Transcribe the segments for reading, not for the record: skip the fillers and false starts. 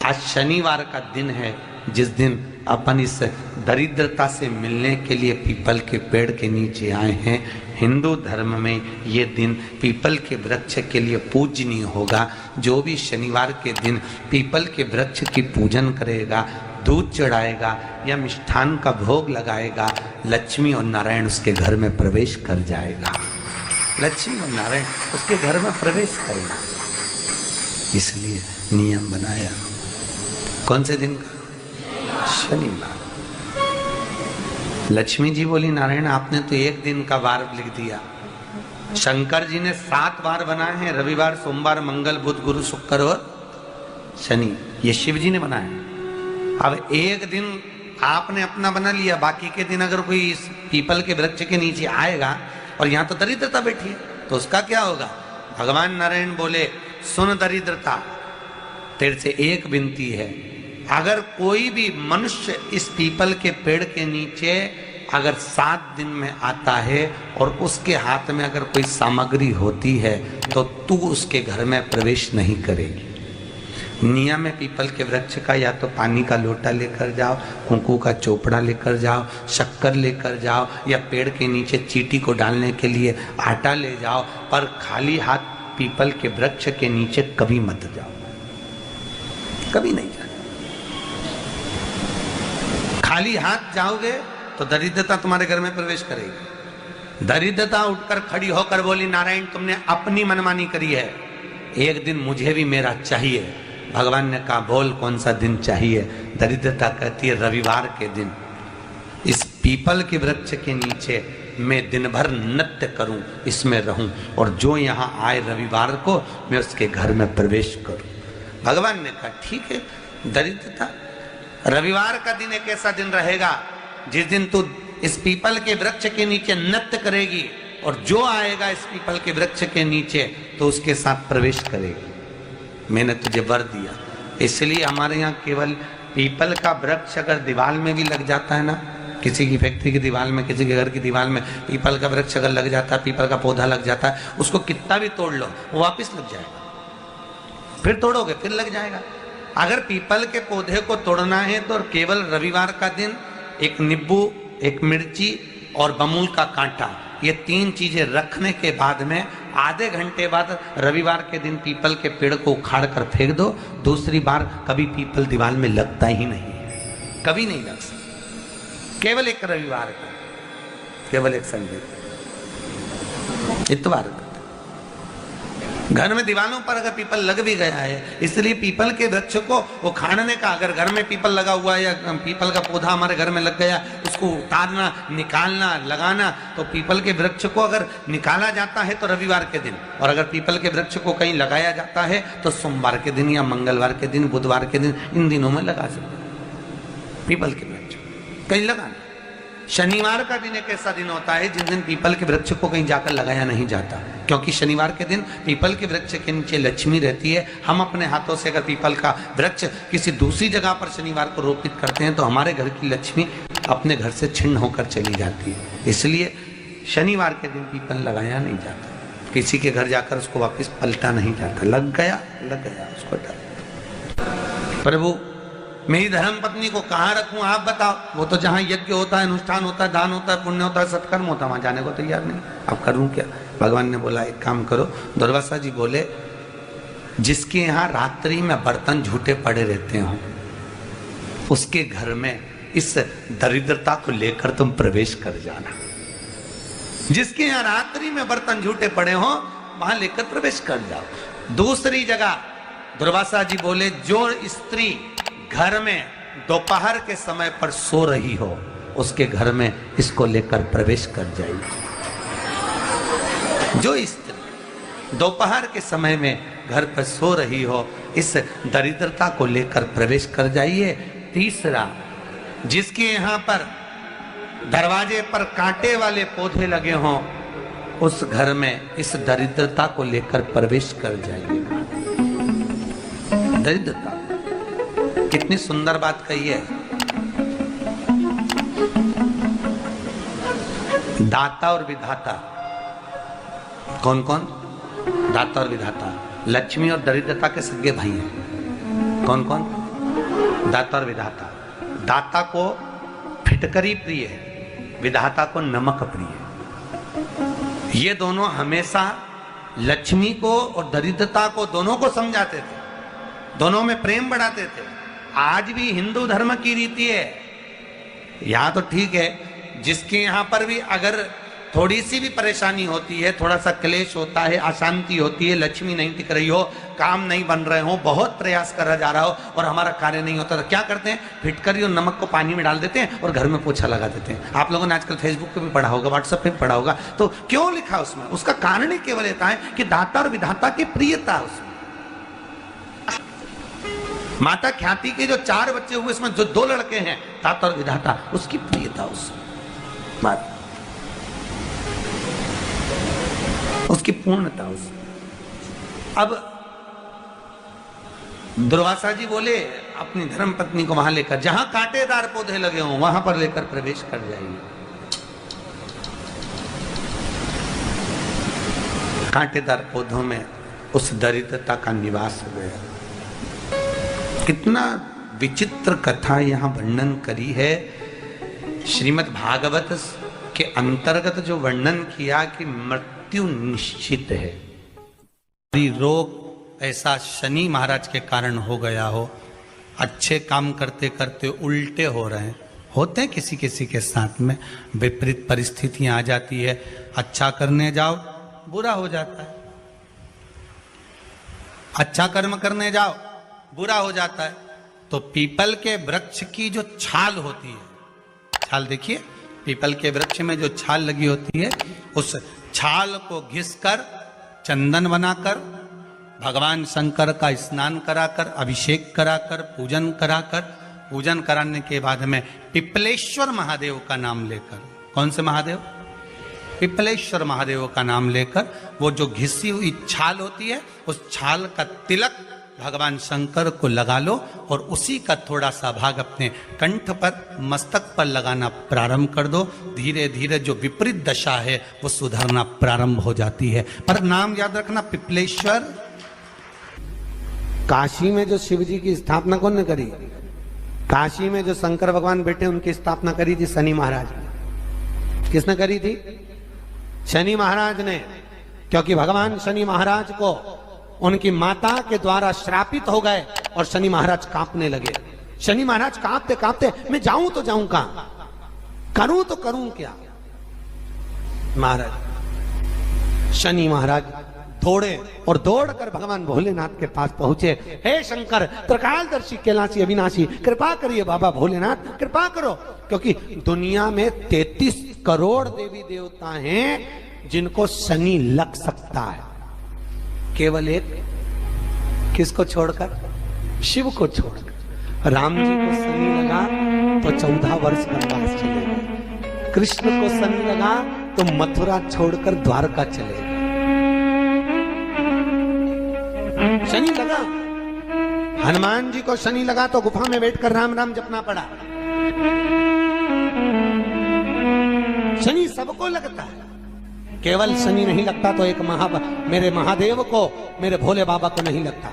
आज शनिवार का दिन है जिस दिन अपन इस दरिद्रता से मिलने के लिए पीपल के पेड़ के नीचे आए हैं। हिंदू धर्म में ये दिन पीपल के वृक्ष के लिए पूजनीय होगा। जो भी शनिवार के दिन पीपल के वृक्ष की पूजन करेगा, दूध चढ़ाएगा या मिष्ठान का भोग लगाएगा, लक्ष्मी और नारायण उसके घर में प्रवेश कर जाएगा। लक्ष्मी और नारायण उसके घर में प्रवेश करेगा। इसलिए नियम बनाया। कौन से दिन का? शनिवार। लक्ष्मी जी बोली नारायण आपने तो एक दिन का वार लिख दिया। शंकर जी ने 7 वार बनाए हैं, रविवार, सोमवार, मंगल, बुध, गुरु, शुक्र और शनि। ये शिव जी ने बनाया। अब एक दिन आपने अपना बना लिया, बाकी के दिन अगर कोई इस पीपल के वृक्ष के नीचे आएगा और यहाँ तो दरिद्रता बैठी है तो उसका क्या होगा? भगवान नारायण बोले सुन दरिद्रता, तेरे से एक विनती है, अगर कोई भी मनुष्य इस पीपल के पेड़ के नीचे अगर 7 दिन में आता है और उसके हाथ में अगर कोई सामग्री होती है तो तू उसके घर में प्रवेश नहीं करेगी। नियम है पीपल के वृक्ष का, या तो पानी का लोटा लेकर जाओ, कुंकू का चोपड़ा लेकर जाओ, शक्कर लेकर जाओ, या पेड़ के नीचे चींटी को डालने के लिए आटा ले जाओ, पर खाली हाथ पीपल के वृक्ष के नीचे कभी मत जाओ, कभी नहीं जाओ। खाली हाथ जाओगे तो दरिद्रता तुम्हारे घर में प्रवेश करेगी। दरिद्रता उठकर खड़ी होकर बोली नारायण तुमने अपनी मनमानी करी है, एक दिन मुझे भी मेरा चाहिए। भगवान ने कहा बोल कौन सा दिन चाहिए? दरिद्रता कहती है रविवार के दिन इस पीपल के वृक्ष के नीचे मैं दिन भर नृत्य करूं, इसमें रहूं, और जो यहाँ आए रविवार को मैं उसके घर में प्रवेश करूं। भगवान ने कहा ठीक है। दरिद्रता रविवार का दिन एक ऐसा दिन रहेगा जिस दिन तू इस पीपल के वृक्ष के नीचे नृत्य करेगी और जो आएगा इस पीपल के वृक्ष के नीचे तो उसके साथ प्रवेश करेगी। मैंने तुझे वर दिया। इसलिए हमारे यहाँ केवल पीपल का वृक्ष अगर दीवार में भी लग जाता है ना, किसी की फैक्ट्री की दीवार में, किसी के घर की दीवार में पीपल का वृक्ष अगर लग जाता है, पीपल का पौधा लग जाता है, उसको कितना भी तोड़ लो वो वापस लग जाएगा। फिर तोड़ोगे फिर लग जाएगा। अगर पीपल के पौधे को तोड़ना है तो केवल रविवार का दिन एक नींबू, एक मिर्ची और बमूल का कांटा, ये 3 चीजें रखने के बाद में आधे घंटे बाद रविवार के दिन पीपल के पेड़ को उखाड़ कर फेंक दो। दूसरी बार कभी पीपल दीवार में लगता ही नहीं, कभी नहीं लग सकता। केवल एक रविवार का, केवल एक संडे, इतवार का। घर में दीवारों पर अगर पीपल लग भी गया है, इसलिए पीपल के वृक्ष को उखाड़ने का, अगर घर में पीपल लगा हुआ है या पीपल का पौधा हमारे घर में लग गया, उसको उतारना, निकालना, लगाना, तो पीपल के वृक्ष को अगर निकाला जाता है तो रविवार के दिन, और अगर पीपल के वृक्ष को कहीं लगाया जाता है तो सोमवार के दिन या मंगलवार के दिन, बुधवार के दिन, इन दिनों में लगा सकते हैं पीपल के वृक्ष कहीं लगाना। शनिवार का दिन एक ऐसा दिन होता है जिस दिन पीपल के वृक्ष को कहीं जाकर लगाया नहीं जाता, क्योंकि शनिवार के दिन पीपल के वृक्ष के नीचे लक्ष्मी रहती है। हम अपने हाथों से अगर पीपल का वृक्ष किसी दूसरी जगह पर शनिवार को रोपित करते हैं तो हमारे घर की लक्ष्मी अपने घर से छिन्न होकर चली जाती है। इसलिए शनिवार के दिन पीपल लगाया नहीं जाता, किसी के घर जाकर उसको वापस पलटा नहीं जाता। लग गया उसको डर। प्रभु मेरी धर्म पत्नी को कहाँ रखूं आप बताओ? वो तो जहाँ यज्ञ होता है, अनुष्ठान होता है, दान होता है, पुण्य होता है, सत्कर्म होता है, वहां जाने को तैयार नहीं। अब करूं क्या? भगवान ने बोला एक काम करो। दुर्वासा जी बोले जिसके यहाँ रात्रि में बर्तन झूठे पड़े रहते हो उसके घर में इस दरिद्रता को लेकर तुम प्रवेश कर जाना। जिसके यहाँ रात्रि में बर्तन झूठे पड़े हो वहां लेकर प्रवेश कर जाओ। दूसरी जगह दुर्वासा जी बोले जो स्त्री घर में दोपहर के समय पर सो रही हो उसके घर में इसको लेकर प्रवेश कर जाइए। जो स्त्री दोपहर के समय में घर पर सो रही हो इस दरिद्रता को लेकर प्रवेश कर जाइए। तीसरा, जिसके यहाँ पर दरवाजे पर कांटे वाले पौधे लगे हों उस घर में इस दरिद्रता को लेकर प्रवेश कर जाइए। दरिद्रता कितनी सुंदर बात कही है। दाता और विधाता कौन कौन? दाता और विधाता लक्ष्मी और दरिद्रता के सगे भाई हैं। कौन कौन? दाता और विधाता। दाता को फिटकरी प्रिय है, विधाता को नमक प्रिय है। ये दोनों हमेशा लक्ष्मी को और दरिद्रता को दोनों को समझाते थे, दोनों में प्रेम बढ़ाते थे। आज भी हिंदू धर्म की रीति है। यहाँ तो ठीक है, जिसके यहाँ पर भी अगर थोड़ी सी भी परेशानी होती है, थोड़ा सा क्लेश होता है, अशांति होती है, लक्ष्मी नहीं टिक रही हो, काम नहीं बन रहे हो, बहुत प्रयास करा जा रहा हो और हमारा कार्य नहीं होता, तो क्या करते हैं? फिटकरी और नमक को पानी में डाल देते हैं और घर में पोछा लगा देते हैं। आप लोगों ने आजकल फेसबुक पे भी पढ़ा होगा, व्हाट्सएप पे भी पढ़ा होगा। तो क्यों लिखा उसमें? उसका कारण ही केवल इतना है कि दाता और विधाता की प्रियता उसमें। माता ख्याति के जो 4 बच्चे हुए, इसमें जो 2 लड़के हैं, दाता और विधाता, उसकी प्रियता उसमें, उसकी पूर्णता उसमें। अब दुर्वासा जी बोले अपनी धर्म पत्नी को वहां लेकर, जहां कांटेदार पौधे लगे हों वहां पर लेकर प्रवेश कर जाइए। कांटेदार पौधों में उस दरिद्रता का निवास हो गया। कितना विचित्र कथा यहां वर्णन करी है। श्रीमद् भागवत के अंतर्गत जो वर्णन किया कि मृत्यु निश्चित है, रोग ऐसा शनि महाराज के कारण हो गया हो, अच्छे काम करते करते उल्टे हो रहे हैं, होते हैं किसी किसी के साथ में, विपरीत परिस्थितियां आ जाती है, अच्छा करने जाओ बुरा हो जाता है, अच्छा कर्म करने जाओ बुरा हो जाता है। तो पीपल के वृक्ष की जो छाल होती है, छाल देखिए, पीपल के वृक्ष में जो छाल लगी होती है, उस छाल को घिसकर चंदन बनाकर भगवान शंकर का स्नान कराकर, अभिषेक कराकर, पूजन कराकर, पूजन कराने के बाद में पिपलेश्वर महादेव का नाम लेकर, कौन से महादेव? पिपलेश्वर महादेव का नाम लेकर वो जो घिसी हुई छाल होती है, उस छाल का तिलक भगवान शंकर को लगा लो और उसी का थोड़ा सा भाग अपने कंठ पर, मस्तक पर लगाना प्रारंभ कर दो। धीरे धीरे जो विपरीत दशा है वो सुधरना प्रारंभ हो जाती है। पर नाम याद रखना, पिपलेश्वर। काशी में जो शिव जी की स्थापना कौन ने करी? काशी में जो शंकर भगवान बैठे उनकी स्थापना करी थी शनि महाराज ने। किसने करी थी? शनि महाराज ने। क्योंकि भगवान शनि महाराज को उनकी माता के द्वारा श्रापित हो गए और शनि महाराज कांपने लगे। शनि महाराज कांपते कांपते, मैं जाऊं तो जाऊं कहां, करूं तो करूं क्या? महाराज, शनि महाराज दौड़े और दौड़कर भगवान भोलेनाथ के पास पहुंचे। हे शंकर, त्रिकालदर्शी, कैलाशी, अविनाशी, कृपा करिए बाबा भोलेनाथ, कृपा करो। क्योंकि दुनिया में 33 करोड़ देवी देवता हैं जिनको शनि लग सकता है, केवल एक, किसको छोड़कर? शिव को छोड़कर। राम जी को शनि लगा तो 14 वर्ष वनवास चले गए। कृष्ण को शनि लगा तो मथुरा छोड़कर द्वारका चले गए। शनि लगा। हनुमान जी को शनि लगा तो गुफा में बैठकर राम राम जपना पड़ा। शनि सबको लगता है, केवल शनि नहीं लगता तो एक मेरे महादेव को, मेरे भोले बाबा को नहीं लगता।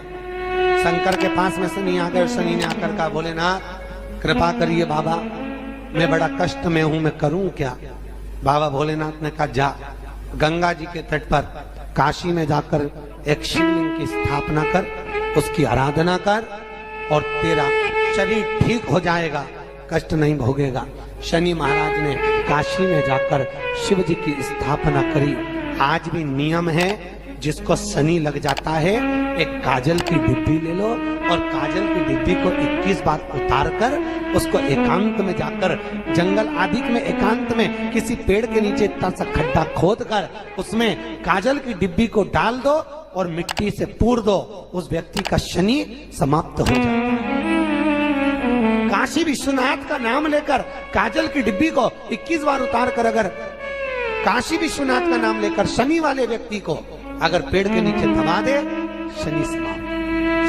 शंकर के पास में शनि आ गए। शनि ने आकर कहा, भोलेनाथ कृपा करिए बाबा, मैं बड़ा कष्ट में हूं, मैं करूं क्या? बाबा भोलेनाथ ने कहा, जा गंगा जी के तट पर काशी में जाकर एक शिवलिंग की स्थापना कर, उसकी आराधना कर और तेरा शरीर ठीक हो जाएगा, कष्ट नहीं भोगेगा। शनि महाराज ने काशी में जाकर शिव जी की स्थापना करी। आज भी नियम है, जिसको शनि लग जाता है, एक काजल की डिब्बी ले लो और काजल की डिब्बी को 21 बार उतार कर उसको एकांत में जाकर, जंगल आदि में एकांत में किसी पेड़ के नीचे इतना सा खड्डा खोद कर उसमें काजल की डिब्बी को डाल दो और मिट्टी से पूर दो, उस व्यक्ति का शनि समाप्त हो जाता है। काशी विश्वनाथ का नाम लेकर काजल की डिब्बी को 21 बार उतार कर अगर काशी विश्वनाथ का नाम लेकर शनि वाले व्यक्ति को अगर पेड़ के नीचे दबा दे, शनि समाप्त,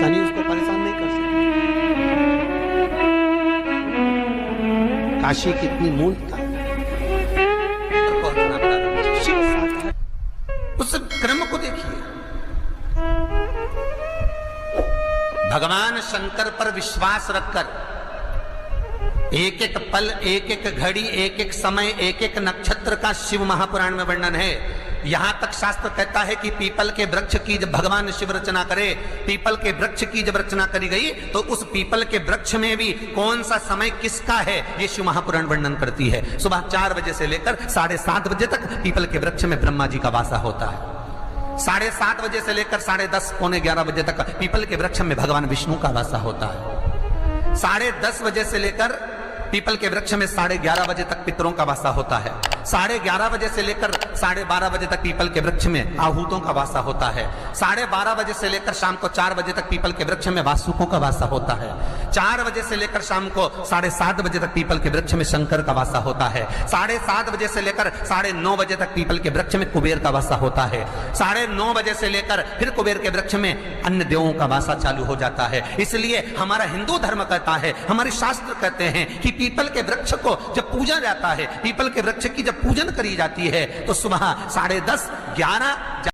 शनि उसको परेशान नहीं कर सकता। काशी कितनी मूलता, उस क्रम को देखिए। भगवान शंकर पर विश्वास रखकर एक एक पल, एक एक घड़ी, एक एक समय, एक एक नक्षत्र का शिव महापुराण में वर्णन है। यहां तक शास्त्र कहता है कि पीपल के वृक्ष की जब भगवान शिव रचना करे, पीपल के वृक्ष की जब रचना करी गई तो उस पीपल के वृक्ष में भी कौन सा समय किसका है ये शिव महापुराण वर्णन करती है। सुबह 4 बजे से लेकर 7:30 बजे तक पीपल के वृक्ष में ब्रह्मा जी का वासा होता है। 7:30 बजे से लेकर 10:30 पौने 11 बजे तक पीपल के वृक्ष में भगवान विष्णु का वासा होता है। 10:30 बजे से लेकर पीपल के वृक्ष में 11:30 बजे तक पितरों का वासा होता है। 11:30 बजे से लेकर 12:30 बजे तक पीपल के वृक्ष में आहूतों का वासा होता है। 12:30 बजे से लेकर शाम को 4 बजे तक पीपल के वृक्ष में वासुकों का वासा होता है। 4 बजे से लेकर शाम को 7:30 बजे तक पीपल के वृक्ष में शंकर का वासा होता है। 7:30 बजे से लेकर 9:30 बजे तक पीपल के वृक्ष में कुबेर का वासा होता है। 9:30 बजे से लेकर फिर कुबेर के वृक्ष में अन्य देवों का वासा चालू हो जाता है। इसलिए हमारा हिंदू धर्म कहता है, हमारे शास्त्र कहते हैं कि पीपल के वृक्ष को जब पूजा जाता है, पीपल के वृक्ष की जब पूजन करी जाती है तो सुबह 10:30, 11